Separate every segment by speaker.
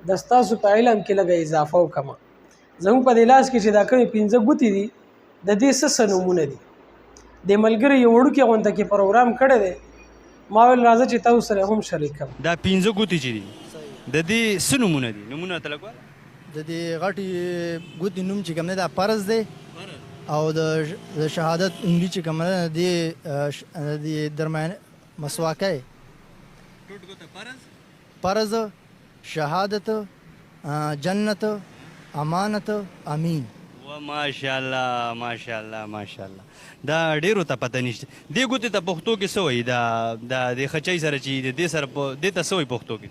Speaker 1: د ستاسو په علم کې لږه اضافه وکړم. زموږ په دې لاس کې چې دا کومې 5 ګوتې دي د دې څه نومونه دي. د ملګري یو وړوکې غونډه کې پروګرام کړی دی، ما ویل راځه چې تاسو سره هم شریک کړم.
Speaker 2: دا 5 ګوتې چې دي د دې څه نومونه دي؟ نومونه ته لږ وایه.
Speaker 3: د دې غټې ګوتې نوم چې کوم دی دا فرض دی، او د شهادت انګلي چې کوم دی د درمیان مسواکه فرض، شهادت، جنت، امانت، امین.
Speaker 2: و ماشاءالله ماشاءالله ماشاءالله. دا ډیرو ته پته نشته. دې ګوتې ته پښتو کې څه وایي؟ دا د خچۍ سره چې د دې سره دې ته څه وایي پښتو کې؟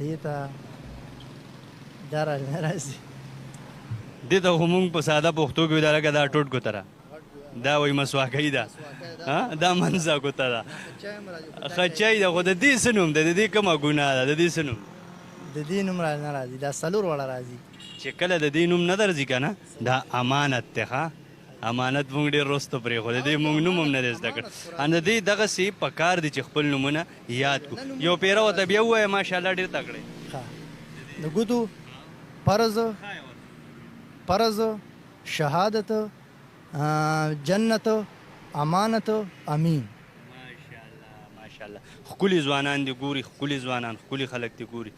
Speaker 3: دې ته دا نه راځي.
Speaker 2: دې ته خو مونږ په ساده پښتو کې دا لکه دا ټوټ ګوته ده، دا وایي مسواکۍ ده، دا منځه ګوته ده، خچۍ ده. خو د دې څه نوم ده؟ د دې کومه ګناه ده؟ د دې څه نوم؟
Speaker 3: د دې نوم نه راځي، دا څلور واړه راځي.
Speaker 2: چې کله د دې نوم نه درځي که نه، دا امانت دی. ښه، امانت مونږ ډېر وروسته پرېښود، د دې مونږ نوم هم نه دی زده کړ. ان د دې دغسې په کار دی چې خپل نومونه یاد کړو. یو پیره ورته بیا ووایه، ماشاءالله ډېر تکړه.
Speaker 3: د ګوتو فرض، شهادت، جنت، امانت، امین.
Speaker 2: ماشاءالله ماشاءالله. ښکلي ځوانان دي ګوري، ښکلي ځوانان، ښکلي خلک دي ګوري.